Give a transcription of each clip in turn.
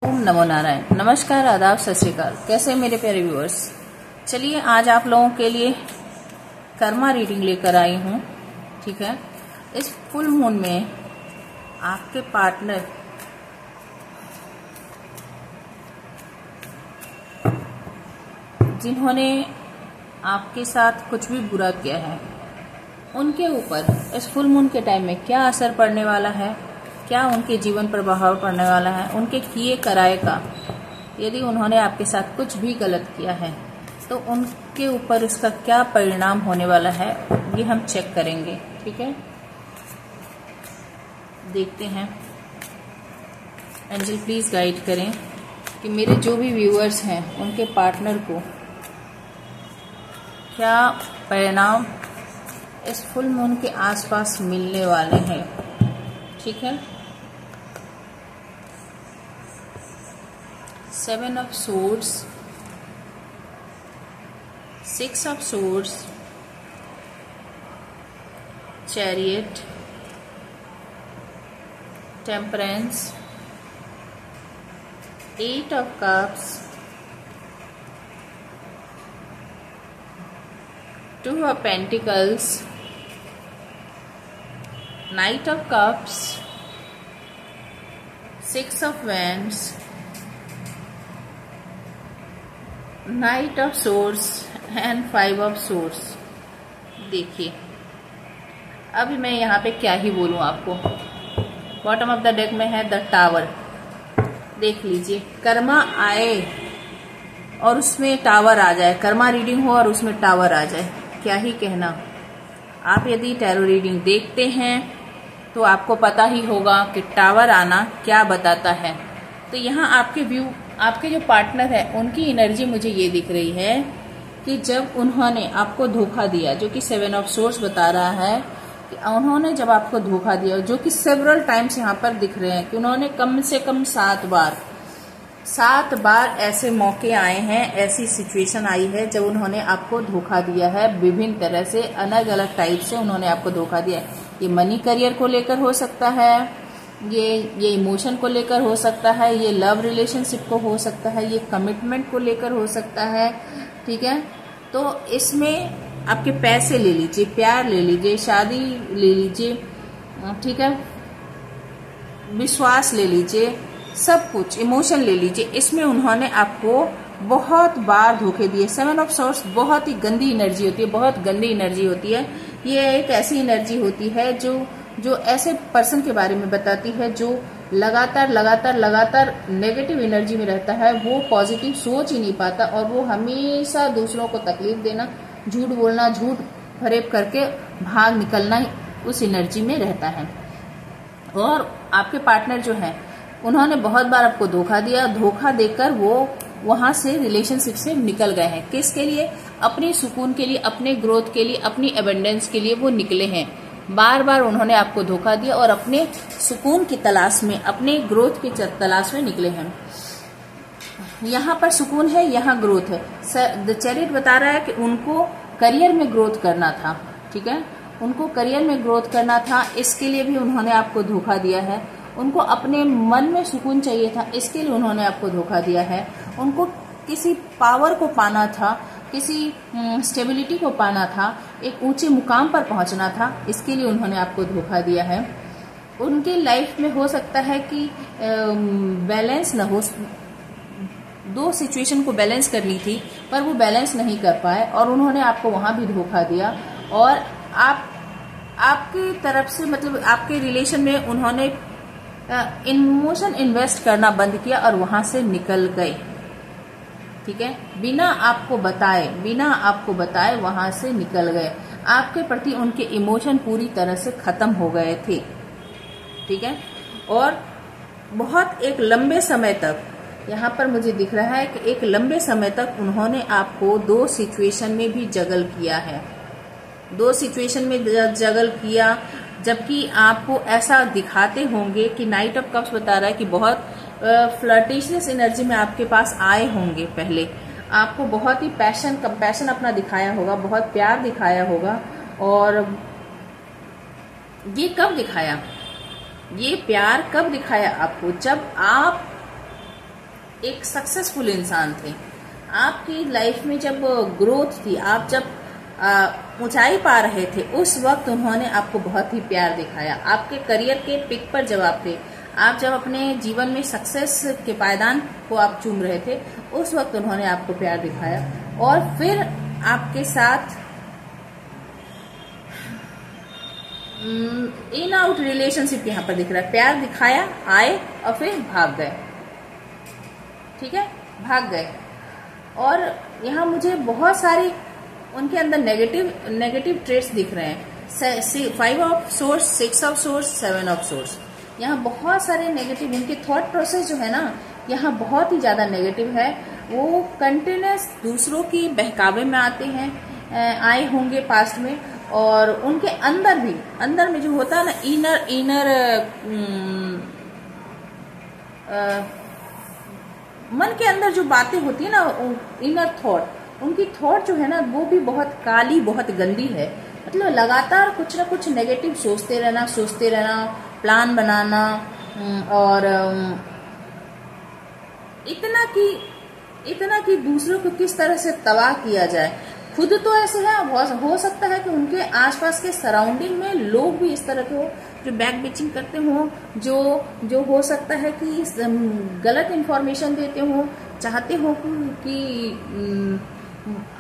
ओम नमो नारायण। नमस्कार, आदाब, सत श्री अकाल। कैसे हैं मेरे प्यारे व्यूअर्स। चलिए आज आप लोगों के लिए कर्मा रीडिंग लेकर आई हूँ। ठीक है, इस फुल मून में आपके पार्टनर जिन्होंने आपके साथ कुछ भी बुरा किया है, उनके ऊपर इस फुल मून के टाइम में क्या असर पड़ने वाला है, क्या उनके जीवन पर प्रभाव पड़ने वाला है, उनके किए कराए का, यदि उन्होंने आपके साथ कुछ भी गलत किया है तो उनके ऊपर उसका क्या परिणाम होने वाला है, ये हम चेक करेंगे। ठीक है, देखते हैं। एंजल प्लीज गाइड करें कि मेरे जो भी व्यूअर्स हैं उनके पार्टनर को क्या परिणाम इस फुल मून के आसपास मिलने वाले हैं। ठीक है, 7 of Swords, 6 of Swords, Chariot, Temperance, 8 of Cups, 2 of Pentacles, Knight of Cups, 6 of Wands, Knight of Swords and 5 of Swords। देखिए, अभी मैं यहाँ पे क्या ही बोलूँ आपको। बॉटम ऑफ द डेक में है द टावर। देख लीजिए, कर्मा आए और उसमें टावर आ जाए, कर्मा रीडिंग हो और उसमें टावर आ जाए, क्या ही कहना। आप यदि टैरो रीडिंग देखते हैं तो आपको पता ही होगा कि टावर आना क्या बताता है। तो यहाँ आपके जो पार्टनर है उनकी एनर्जी मुझे ये दिख रही है कि जब उन्होंने आपको धोखा दिया, जो कि 7 ऑफ सोर्स बता रहा है कि उन्होंने जब आपको धोखा दिया, जो कि सेवरल टाइम्स यहाँ पर दिख रहे हैं कि उन्होंने कम से कम 7 बार ऐसे मौके आए हैं, ऐसी सिचुएशन आई है जब उन्होंने आपको धोखा दिया है। विभिन्न तरह से अलग अलग टाइप से उन्होंने आपको धोखा दिया है। ये मनी करियर को लेकर हो सकता है, ये इमोशन को लेकर हो सकता है, ये लव रिलेशनशिप को हो सकता है, ये कमिटमेंट को लेकर हो सकता है। ठीक है, तो इसमें आपके पैसे ले लीजिए, प्यार ले लीजिए, शादी ले लीजिए, ठीक है, विश्वास ले लीजिए, सब कुछ, इमोशन ले लीजिए, इसमें उन्होंने आपको बहुत बार धोखे दिए। 7 ऑफ सोर्स बहुत ही गंदी एनर्जी होती है, बहुत गंदी एनर्जी होती है। ये एक ऐसी एनर्जी होती है जो ऐसे पर्सन के बारे में बताती है जो लगातार नेगेटिव एनर्जी में रहता है। वो पॉजिटिव सोच ही नहीं पाता और वो हमेशा दूसरों को तकलीफ देना, झूठ बोलना, झूठ फरेब करके भाग निकलना उस एनर्जी में रहता है। और आपके पार्टनर जो है उन्होंने बहुत बार आपको धोखा दिया, धोखा देकर वो वहां से रिलेशनशिप से निकल गए हैं। किसके लिए? अपने सुकून के लिए, अपने ग्रोथ के लिए, अपनी एबंडेंस के लिए वो निकले हैं। बार बार उन्होंने आपको धोखा दिया और अपने सुकून की तलाश में, अपने ग्रोथ की तलाश में निकले हैं। यहाँ पर सुकून है, यहाँ ग्रोथ है। द चैरिट बता रहा है कि उनको करियर में ग्रोथ करना था। ठीक है, उनको करियर में ग्रोथ करना था, इसके लिए भी उन्होंने आपको धोखा दिया है। उनको अपने मन में सुकून चाहिए था, इसके लिए उन्होंने आपको धोखा दिया है। उनको किसी पावर को पाना था, किसी स्टेबिलिटी को पाना था, एक ऊंचे मुकाम पर पहुंचना था, इसके लिए उन्होंने आपको धोखा दिया है। उनके लाइफ में हो सकता है कि बैलेंस न हो, 2 सिचुएशन को बैलेंस करनी थी पर वो बैलेंस नहीं कर पाए और उन्होंने आपको वहां भी धोखा दिया। और आपकी तरफ से, मतलब आपके रिलेशन में उन्होंने इमोशन इन्वेस्ट करना बंद किया और वहां से निकल गए। ठीक है, बिना आपको बताए वहां से निकल गए। आपके प्रति उनके इमोशन पूरी तरह से खत्म हो गए थे। ठीक है, और बहुत एक लंबे समय तक, यहाँ पर मुझे दिख रहा है कि एक लंबे समय तक उन्होंने आपको 2 सिचुएशन में भी जगल किया है। 2 सिचुएशन में जगल किया, जबकि आपको ऐसा दिखाते होंगे कि नाइट ऑफ कप्स बता रहा है कि बहुत फ्लर्टिशियस एनर्जी में आपके पास आए होंगे। पहले आपको बहुत ही कंपैशन अपना दिखाया होगा, बहुत प्यार दिखाया होगा। और ये कब दिखाया? ये प्यार कब दिखाया आपको? जब आप एक सक्सेसफुल इंसान थे। आपकी लाइफ में जब ग्रोथ थी, आप जब ऊंचाई पा रहे थे, उस वक्त उन्होंने आपको बहुत ही प्यार दिखाया। आपके करियर के पिक पर जब आप थे, आप जब अपने जीवन में सक्सेस के पायदान को आप चूम रहे थे, उस वक्त उन्होंने आपको प्यार दिखाया। और फिर आपके साथ इन आउट रिलेशनशिप यहाँ पर दिख रहा है। प्यार दिखाया, आए और फिर भाग गए। ठीक है, भाग गए। और यहाँ मुझे बहुत सारी उनके अंदर नेगेटिव ट्रेट्स दिख रहे हैं। 5 of source, 6 of source, 7 of source. यहाँ बहुत सारे नेगेटिव, उनके थॉट प्रोसेस जो है ना, यहाँ बहुत ही ज्यादा नेगेटिव है। वो कंटिन्यूस दूसरों की बहकावे में आते हैं, आए होंगे पास्ट में। और उनके अंदर भी, अंदर में जो होता है ना, इनर मन के अंदर जो बातें होती है ना, इनर थॉट, उनकी थॉट जो है ना, वो भी बहुत काली, बहुत गंदी है। मतलब लगातार कुछ ना कुछ नेगेटिव सोचते रहना, प्लान बनाना, और इतना कि दूसरों को किस तरह से तबाह किया जाए। खुद तो ऐसे है, हो सकता है कि उनके आसपास के सराउंडिंग में लोग भी इस तरह के हो, जो बैक बिचिंग करते हो, जो हो सकता है कि गलत इंफॉर्मेशन देते हो, चाहते हो कि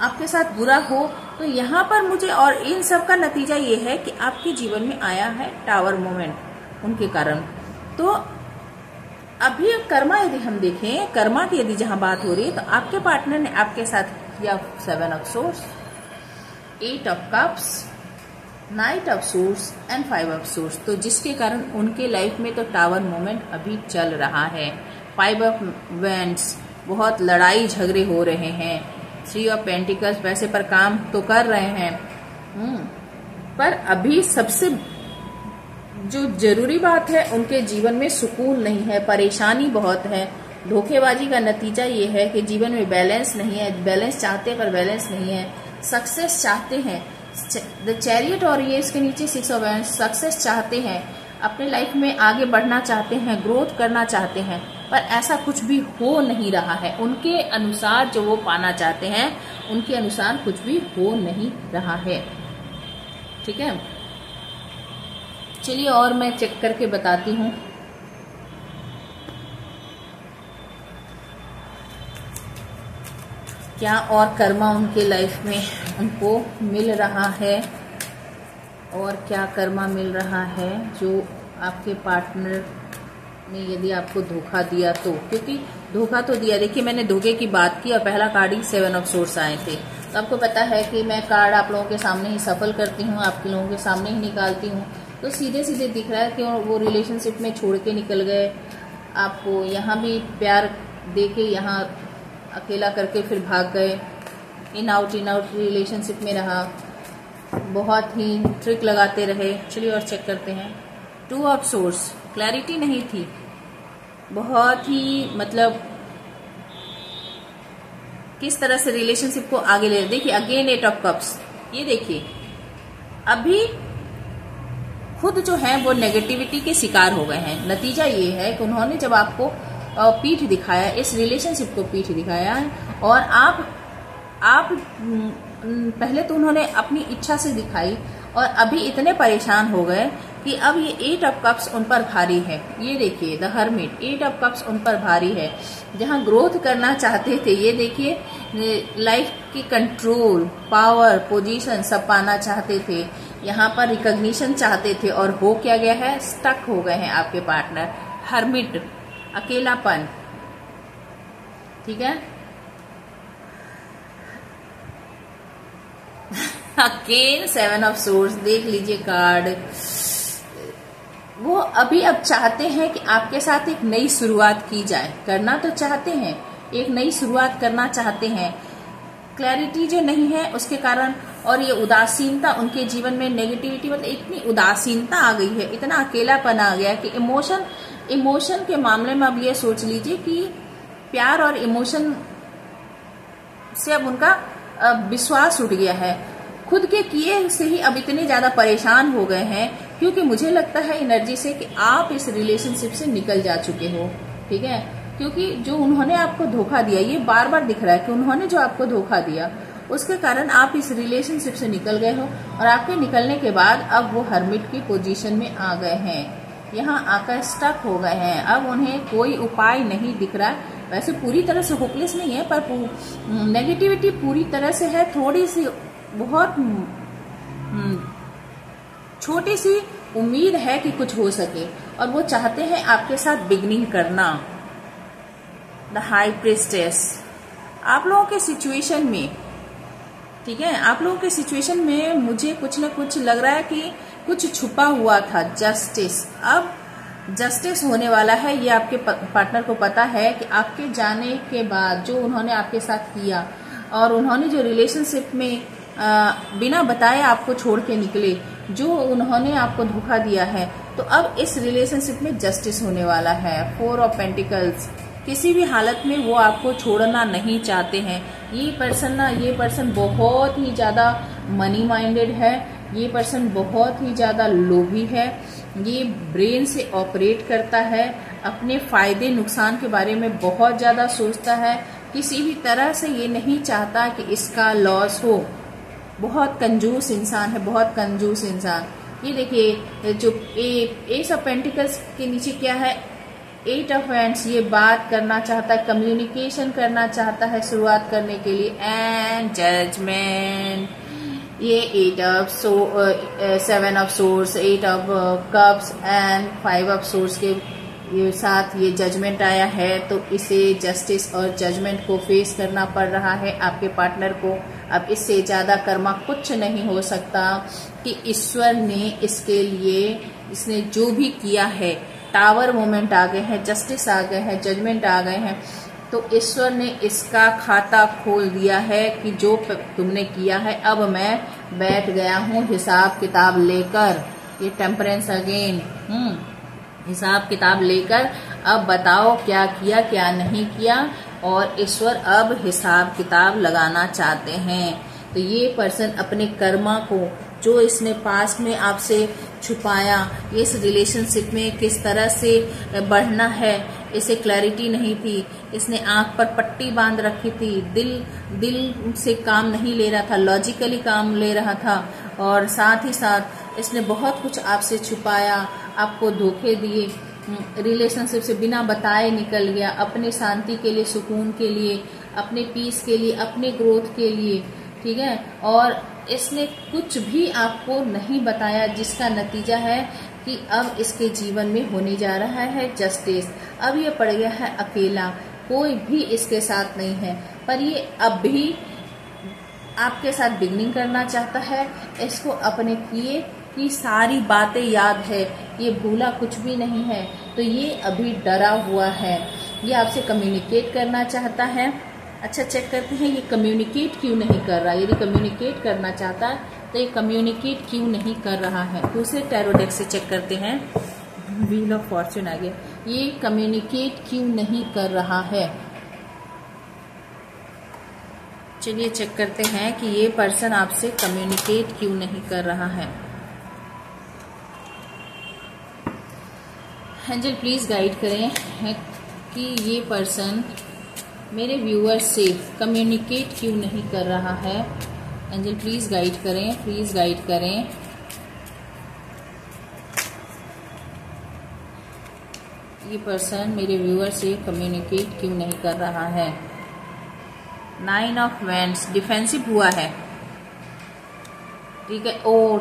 आपके साथ बुरा हो। तो यहाँ पर मुझे, और इन सब का नतीजा ये है कि आपके जीवन में आया है टावर मोमेंट उनके कारण। तो अभी कर्मा यदि हम देखें, कर्मा की यदि जहां बात हो रही है, तो आपके पार्टनर ने आपके साथ किया 7 of source, 8 of cups, 9 of source and 5 of source. तो जिसके कारण उनके लाइफ में तो टावर मोमेंट अभी चल रहा है। 5 ऑफ वेंट्स, बहुत लड़ाई झगड़े हो रहे हैं। 3 ऑफ पेंटिकल्स, पैसे पर काम तो कर रहे हैं, पर अभी सबसे जो जरूरी बात है, उनके जीवन में सुकून नहीं है, परेशानी बहुत है। धोखेबाजी का नतीजा ये है कि जीवन में बैलेंस नहीं है। बैलेंस चाहते हैं पर बैलेंस नहीं है। सक्सेस चाहते हैं, द चैरियट, और ये इसके नीचे 6 ऑफ वैंड्स, सक्सेस चाहते हैं, अपने लाइफ में आगे बढ़ना चाहते हैं, ग्रोथ करना चाहते हैं, पर ऐसा कुछ भी हो नहीं रहा है। उनके अनुसार जो वो पाना चाहते हैं, उनके अनुसार कुछ भी हो नहीं रहा है। ठीक है, चलिए और मैं चेक करके बताती हूँ। क्या और कर्मा उनके लाइफ में उनको मिल रहा है, और क्या कर्मा मिल रहा है जो आपके पार्टनर ने यदि आपको धोखा दिया तो। क्योंकि धोखा तो दिया, देखिए मैंने धोखे की बात की और पहला कार्ड ही 7 ऑफ सोर्स आए थे। तो आपको पता है कि मैं कार्ड आप लोगों के सामने ही सफल करती हूँ, आपके लोगों के सामने ही निकालती हूँ। तो सीधे सीधे दिख रहा है कि वो रिलेशनशिप में छोड़ के निकल गए आपको। यहाँ भी प्यार दे के यहाँ अकेला करके फिर भाग गए। इन आउट रिलेशनशिप में रहा, बहुत ही ट्रिक लगाते रहे। चलिए और चेक करते हैं। 2 ऑफ सोर्स, क्लैरिटी नहीं थी, बहुत ही मतलब किस तरह से रिलेशनशिप को आगे ले। देखिए अगेन 8 ऑफ कप्स, ये देखिए अभी खुद जो है वो नेगेटिविटी के शिकार हो गए हैं। नतीजा ये है कि उन्होंने जब आपको पीठ दिखाया, इस रिलेशनशिप को पीठ दिखाया, और आप पहले तो उन्होंने अपनी इच्छा से दिखाई, और अभी इतने परेशान हो गए कि अब ये 8 ऑफ कप्स उन पर भारी है। ये देखिए द हर्मिट, 8 ऑफ कप्स उन पर भारी है। जहां ग्रोथ करना चाहते थे, ये देखिए लाइफ की कंट्रोल, पावर, पोजीशन सब पाना चाहते थे, यहाँ पर रिकॉग्निशन चाहते थे, और हो क्या गया है, स्टक हो गए हैं आपके पार्टनर। हर्मिट, अकेलापन। ठीक है, अगेन 7 ऑफ सोर्स, देख लीजिए कार्ड। वो अभी अब चाहते हैं कि आपके साथ एक नई शुरुआत की जाए, करना तो चाहते हैं, एक नई शुरुआत करना चाहते हैं। क्लैरिटी जो नहीं है उसके कारण, और ये उदासीनता उनके जीवन में, नेगेटिविटी, मतलब इतनी उदासीनता आ गई है, इतना अकेलापन आ गया कि इमोशन के मामले में अब ये सोच लीजिए कि प्यार और इमोशन से अब उनका विश्वास उठ गया है। खुद के किए से ही अब इतने ज्यादा परेशान हो गए हैं, क्योंकि मुझे लगता है एनर्जी से कि आप इस रिलेशनशिप से निकल जा चुके हो। ठीक है, क्योंकि जो उन्होंने आपको धोखा दिया, ये बार बार दिख रहा है कि उन्होंने जो आपको धोखा दिया उसके कारण आप इस रिलेशनशिप से निकल गए हो, और आपके निकलने के बाद अब वो हर्मिट की पोजीशन में आ गए हैं, यहाँ आकर स्टक हो गए हैं। अब उन्हें कोई उपाय नहीं दिख रहा। वैसे पूरी तरह से होपलेस नहीं है, पर नेगेटिविटी पूरी तरह से है, थोड़ी सी बहुत छोटी सी उम्मीद है कि कुछ हो सके, और वो चाहते हैं आपके साथ बिगनिंग करना। द हाई प्रिस्टेस, आप लोगों के सिचुएशन में, ठीक है, आप लोगों के सिचुएशन में मुझे कुछ न कुछ लग रहा है कि कुछ छुपा हुआ था। जस्टिस, अब जस्टिस होने वाला है। ये आपके पार्टनर को पता है कि आपके जाने के बाद जो उन्होंने आपके साथ किया, और उन्होंने जो रिलेशनशिप में बिना बताए आपको छोड़ के निकले, जो उन्होंने आपको धोखा दिया है, तो अब इस रिलेशनशिप में जस्टिस होने वाला है। 4 ऑफ पेंटिकल्स, किसी भी हालत में वो आपको छोड़ना नहीं चाहते हैं। ये पर्सन बहुत ही ज्यादा मनी माइंडेड है, ये पर्सन बहुत ही ज्यादा लोभी है, ये ब्रेन से ऑपरेट करता है, अपने फायदे नुकसान के बारे में बहुत ज्यादा सोचता है, किसी भी तरह से ये नहीं चाहता कि इसका लॉस हो। बहुत कंजूस इंसान है, बहुत कंजूस इंसान। ये देखिए जो एस ऑफ पेंटिकल्स के नीचे क्या है, 8 ऑफ हैंड्स, ये बात करना चाहता है, कम्युनिकेशन करना चाहता है शुरुआत करने के लिए। एंड जजमेंट, ये 7 of source, 8 of cups and 5 of source के साथ ये जजमेंट आया है, तो इसे जस्टिस और जजमेंट को फेस करना पड़ रहा है आपके पार्टनर को। अब इससे ज्यादा कर्मा कुछ नहीं हो सकता कि ईश्वर ने इसके लिए, इसने जो भी किया है, टावर मोमेंट आ गए हैं, जस्टिस आ गए हैं, जजमेंट आ गए हैं, तो ईश्वर ने इसका खाता खोल दिया है कि जो तुमने किया है, अब मैं बैठ गया हूँ हिसाब किताब लेकर। ये टेम्परेंस अगेन, हिसाब किताब लेकर अब बताओ क्या किया क्या नहीं किया, और ईश्वर अब हिसाब किताब लगाना चाहते हैं। तो ये पर्सन अपने कर्मा को, जो इसने पास्ट में आपसे छुपाया, इस रिलेशनशिप में किस तरह से बढ़ना है, इसे क्लैरिटी नहीं थी, इसने आंख पर पट्टी बांध रखी थी, दिल से काम नहीं ले रहा था, लॉजिकली काम ले रहा था, और साथ ही साथ इसने बहुत कुछ आपसे छुपाया, आपको धोखे दिए, रिलेशनशिप से बिना बताए निकल गया, अपने शांति के लिए, सुकून के लिए, अपने पीस के लिए, अपने ग्रोथ के लिए, ठीक है। और इसने कुछ भी आपको नहीं बताया, जिसका नतीजा है कि अब इसके जीवन में होने जा रहा है जस्टिस। अब ये पड़ गया है अकेला, कोई भी इसके साथ नहीं है, पर ये अब भी आपके साथ बिगनिंग करना चाहता है। इसको अपने किए की सारी बातें याद है, ये भूला कुछ भी नहीं है, तो ये अभी डरा हुआ है, ये आपसे कम्युनिकेट करना चाहता है। अच्छा, चेक करते हैं ये कम्युनिकेट क्यों नहीं कर रहा। यदि कम्युनिकेट करना चाहता है तो ये कम्युनिकेट क्यों नहीं कर रहा है। दूसरे टैरो डेक से चेक करते हैं, व्हील ऑफ फॉर्च्यून आ गया। ये कम्युनिकेट क्यों नहीं कर रहा है, चलिए चेक करते हैं कि ये पर्सन आपसे कम्युनिकेट क्यों नहीं कर रहा है। एंजल प्लीज गाइड करें कि ये पर्सन मेरे व्यूअर्स से कम्युनिकेट क्यों नहीं कर रहा है। एंजल प्लीज गाइड करें, प्लीज गाइड करें। ये पर्सन मेरे व्यूअर से कम्युनिकेट क्यों नहीं कर रहा है। 9 ऑफ वैंड्स, डिफेंसिव हुआ है, ठीक है। ओ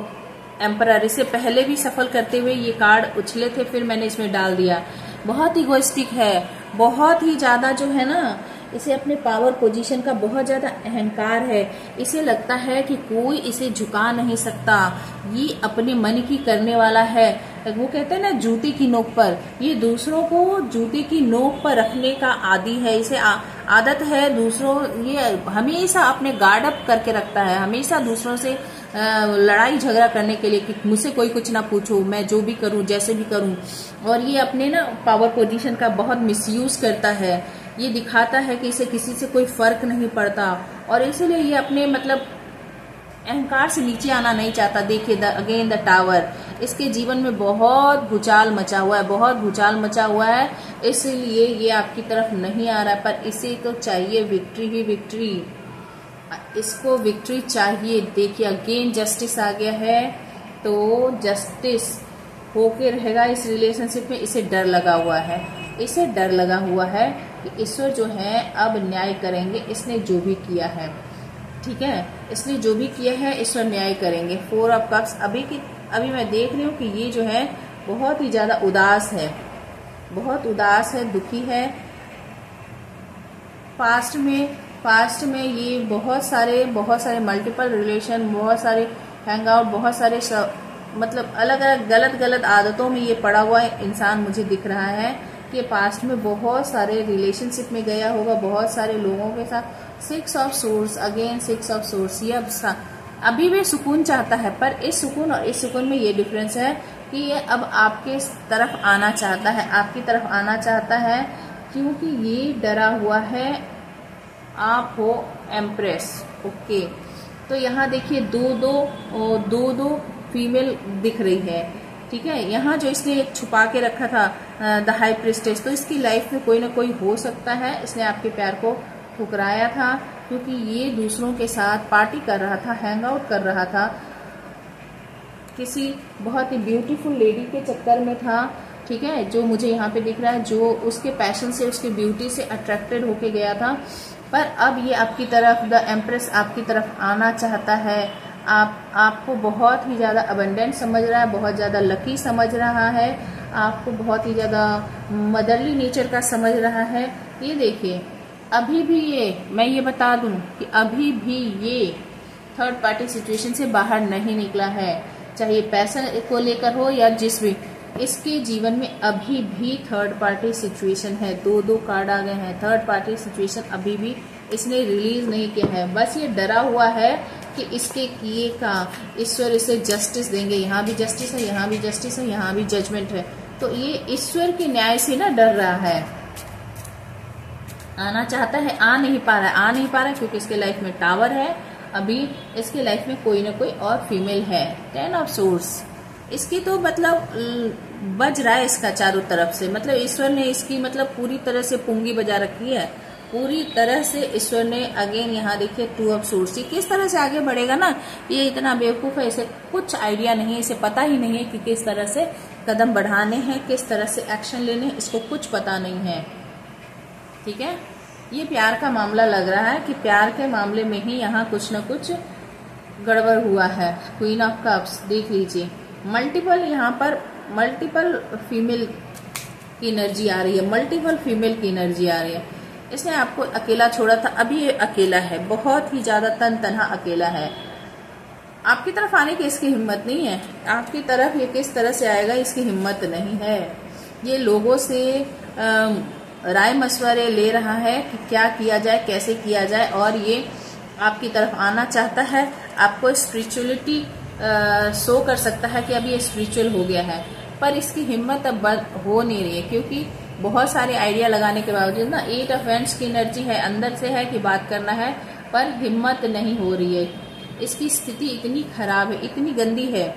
एम्परर, इसे पहले भी सफल करते हुए ये कार्ड उछले थे, फिर मैंने इसमें डाल दिया। बहुत इगोइस्टिक है, बहुत ही ज्यादा जो है ना, इसे अपने पावर पोजीशन का बहुत ज्यादा अहंकार है। इसे लगता है कि कोई इसे झुका नहीं सकता, ये अपने मन की करने वाला है। वो कहते हैं ना जूते की नोक पर, ये दूसरों को जूते की नोक पर रखने का आदी है, इसे आदत है। दूसरों, ये हमेशा अपने गार्ड अप करके रखता है, हमेशा दूसरों से लड़ाई झगड़ा करने के लिए कि मुझसे कोई कुछ ना पूछो, मैं जो भी करूं, जैसे भी करूं। और ये अपने ना पावर पोजीशन का बहुत मिसयूज करता है। ये दिखाता है कि इसे किसी से कोई फर्क नहीं पड़ता, और इसीलिए ये अपने मतलब अहंकार से नीचे आना नहीं चाहता। देखिए अगेन द टावर, इसके जीवन में बहुत भूचाल मचा हुआ है, बहुत भूचाल मचा हुआ है, इसलिए ये आपकी तरफ नहीं आ रहा है। पर इसे तो चाहिए विक्ट्री ही विक्ट्री, इसको विक्ट्री चाहिए। देखिए अगेन जस्टिस आ गया है, तो जस्टिस होके रहेगा इस रिलेशनशिप में। इसे डर लगा हुआ है, इसे डर लगा हुआ है कि ईश्वर जो है अब न्याय करेंगे, इसने जो भी किया है, ठीक है, इसने जो भी किया है ईश्वर न्याय करेंगे। 4 ऑफ कप्स अभी मैं देख रही हूँ कि ये जो है बहुत ही ज्यादा उदास है, बहुत उदास है, दुखी है। पास्ट में ये बहुत सारे मल्टीपल रिलेशन, बहुत सारे हैंग आउट, बहुत सारे मतलब अलग अलग गलत आदतों में ये पड़ा हुआ इंसान मुझे दिख रहा है कि पास्ट में बहुत सारे रिलेशनशिप में गया होगा, बहुत सारे लोगों के साथ। 6 of source, again 6 of source, ये अभी भी सुकून चाहता है, पर इस सुकून और इस सुकून में ये डिफरेंस है कि ये अब आपके तरफ आना चाहता है, आपकी तरफ आना चाहता है, क्योंकि ये डरा हुआ है। आप हो एम्प्रेस, ओके। तो यहाँ देखिए दो फीमेल दिख रही है, ठीक है। यहाँ जो इसने छुपा के रखा था द हाई प्रिस्टेस, तो इसकी लाइफ में कोई ना कोई हो सकता है इसने आपके प्यार को ठुकराया था, क्योंकि ये दूसरों के साथ पार्टी कर रहा था, हैंग आउट कर रहा था, किसी बहुत ही ब्यूटीफुल लेडी के चक्कर में था, ठीक है, जो मुझे यहाँ पे दिख रहा है, जो उसके पैशन से, उसकी ब्यूटी से अट्रैक्टेड होके गया था। पर अब ये आपकी तरफ, द एम्प्रेस आपकी तरफ आना चाहता है। आपको बहुत ही ज्यादा अबंडेंट समझ रहा है, बहुत ज्यादा लकी समझ रहा है, आपको बहुत ही ज्यादा मदरली नेचर का समझ रहा है। ये देखिए अभी भी मैं ये बता दूं कि अभी भी ये थर्ड पार्टी सिचुएशन से बाहर नहीं निकला है, चाहे पैसा को लेकर हो या जिस भी, इसके जीवन में अभी भी थर्ड पार्टी सिचुएशन है। 2 कार्ड आ गए हैं, थर्ड पार्टी सिचुएशन अभी भी इसने रिलीज नहीं किया है। बस ये डरा हुआ है कि इसके किए का ईश्वर इसे जस्टिस देंगे। यहाँ भी जस्टिस है, यहाँ भी जस्टिस है, यहाँ भी जजमेंट है। तो ये ईश्वर के न्याय से ना डर रहा है, आना चाहता है, आ नहीं पा रहा है क्योंकि इसके लाइफ में टावर है। अभी इसके लाइफ में कोई ना कोई और फीमेल है। 10 ऑफ सोर्स, इसकी तो मतलब बज रहा है इसका चारों तरफ से, मतलब ईश्वर ने इसकी मतलब पूरी तरह से पुंगी बजा रखी है, पूरी तरह से ईश्वर ने। अगेन यहाँ देखिए 2 ऑफ सोर्स, किस तरह से आगे बढ़ेगा ना, ये इतना बेवकूफ है, इसे कुछ आइडिया नहीं है, इसे पता ही नहीं है कि किस तरह से कदम बढ़ाने हैं, किस तरह से एक्शन लेने हैं, इसको कुछ पता नहीं है, ठीक है। ये प्यार का मामला लग रहा है कि प्यार के मामले में ही यहाँ कुछ न कुछ गड़बड़ हुआ है। क्वीन ऑफ कप्स देख लीजिए, मल्टीपल यहाँ पर मल्टीपल फीमेल की एनर्जी आ रही है, मल्टीपल फीमेल की एनर्जी आ रही है। इसने आपको अकेला छोड़ा था, अभी ये अकेला है, बहुत ही ज्यादा तनहा अकेला है। आपकी तरफ आने की इसकी हिम्मत नहीं है, आपकी तरफ ये किस तरह से आएगा इसकी हिम्मत नहीं है। ये लोगों से राय मशवरे ले रहा है कि क्या किया जाए, कैसे किया जाए, और ये आपकी तरफ आना चाहता है। आपको स्पिरिचुअलिटी शो कर सकता है कि अभी ये स्पिरिचुअल हो गया है, पर इसकी हिम्मत अब हो नहीं रही है, क्योंकि बहुत सारे आइडिया लगाने के बावजूद ना 8 ऑफ वैंड्स की एनर्जी है, अंदर से है कि बात करना है, पर हिम्मत नहीं हो रही है। इसकी स्थिति इतनी खराब है, इतनी गंदी है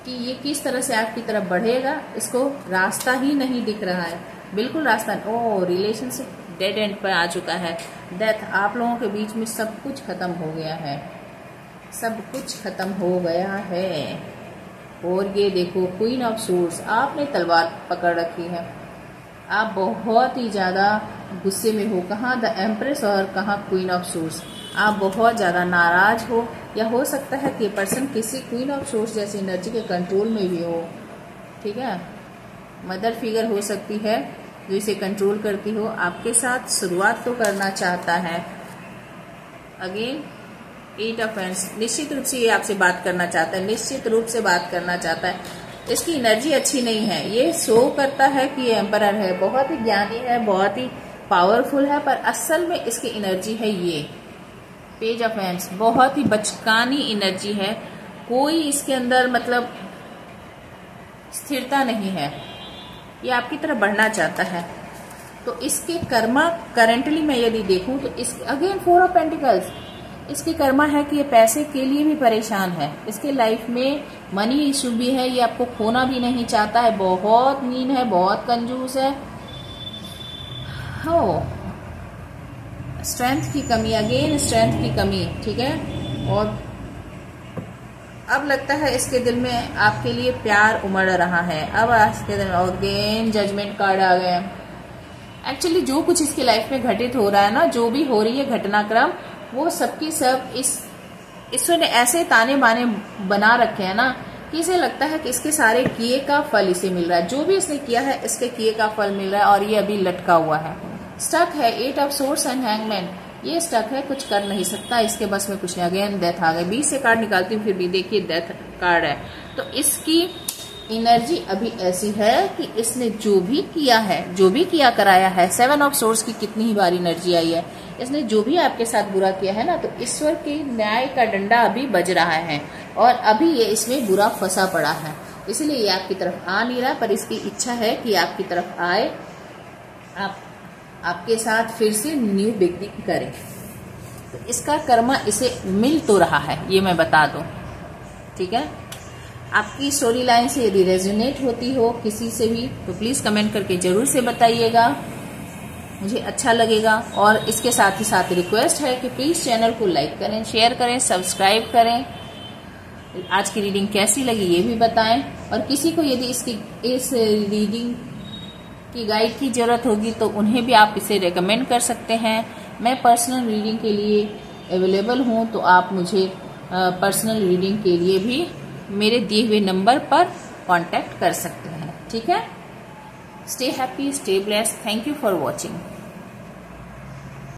कि ये किस तरह से आपकी तरफ बढ़ेगा, इसको रास्ता ही नहीं दिख रहा है, बिल्कुल रास्ता। ओ रिलेशनशिप डेड एंड पर आ चुका है, डेथ। आप लोगों के बीच में सब कुछ खत्म हो गया है, सब कुछ खत्म हो गया है। और ये देखो क्वीन ऑफ सोर्स, आपने तलवार पकड़ रखी है, आप बहुत ही ज्यादा गुस्से में हो। कहाँ द एम्प्रेस और कहाँ क्वीन ऑफ सोर्स, आप बहुत ज्यादा नाराज हो, या हो सकता है कि पर्सन किसी क्वीन ऑफ सोर्स जैसी एनर्जी के कंट्रोल में भी हो, ठीक है। मदर फिगर हो सकती है जो इसे कंट्रोल करती हो, आपके साथ शुरुआत तो करना चाहता है। अगेन 8 ऑफ वैंड्स, निश्चित रूप से ये आपसे बात करना चाहता है, निश्चित रूप से बात करना चाहता है। इसकी एनर्जी अच्छी नहीं है, ये शो करता है कि ये एम्परर है, बहुत ही ज्ञानी है, बहुत ही पावरफुल है, पर असल में इसकी एनर्जी है ये पेज ऑफ वैंड्स, बहुत ही बचकानी एनर्जी है, कोई इसके अंदर मतलब स्थिरता नहीं है। ये आपकी तरफ बढ़ना चाहता है, तो इसके कर्मा करंटली मैं यदि देखूं तो इस अगेन 4 ऑफ पेंटिकल्स, इसकी कर्मा है कि ये पैसे के लिए भी परेशान है, इसके लाइफ में मनी इशू भी है, ये आपको खोना भी नहीं चाहता है, बहुत मीन है, बहुत कंजूस है। हो स्ट्रेंथ की कमी, अगेन स्ट्रेंथ की कमी, ठीक है। और अब लगता है इसके दिल में आपके लिए प्यार उमड़ रहा है। अब इसके दिल में अगेन जजमेंट कार्ड आ गया। एक्चुअली जो कुछ इसकी लाइफ में घटित हो रहा है ना, जो भी हो रही है घटनाक्रम, वो सबकी सब इस ईश्वर ने ऐसे ताने बाने बना रखे हैं ना कि इसे लगता है कि इसके सारे किए का फल इसे मिल रहा है। जो भी इसने किया है इसके किए का फल मिल रहा है, और ये अभी लटका हुआ है, स्टक है। 8 ऑफ सोर्ड्स एंड हैंगमैन, ये स्टक है, कुछ कर नहीं सकता, इसके बस में कुछ नहीं। अगेन डेथ आ गई। 20 से कार्ड निकालती हूँ, फिर भी देखिए डेथ कार्ड है। तो इसकी एनर्जी अभी ऐसी है कि इसने जो भी किया है, जो भी किया कराया है, 7 ऑफ सोर्ड्स की कितनी ही बार एनर्जी आई है, इसने जो भी आपके साथ बुरा किया है ना, तो ईश्वर के न्याय का डंडा अभी बज रहा है, और अभी ये इसमें बुरा फंसा पड़ा है, इसलिए ये आपकी तरफ आ नहीं रहा। पर इसकी इच्छा है कि आपकी तरफ आए, आपके साथ फिर से न्यू बिगनिंग करें। तो इसका कर्मा इसे मिल तो रहा है, ये मैं बता दूं, ठीक है। आपकी स्टोरी लाइन से यदि रेजोनेट होती हो किसी से भी, तो प्लीज कमेंट करके जरूर से बताइएगा, मुझे अच्छा लगेगा। और इसके साथ ही साथ रिक्वेस्ट है कि प्लीज चैनल को लाइक करें, शेयर करें, सब्सक्राइब करें। आज की रीडिंग कैसी लगी ये भी बताएं, और किसी को यदि इस रीडिंग की गाइड की जरूरत होगी तो उन्हें भी आप इसे रेकमेंड कर सकते हैं। मैं पर्सनल रीडिंग के लिए अवेलेबल हूँ, तो आप मुझे पर्सनल रीडिंग के लिए भी मेरे दिए हुए नंबर पर कांटेक्ट कर सकते हैं, ठीक है। Stay happy, stay blessed. Thank you for watching.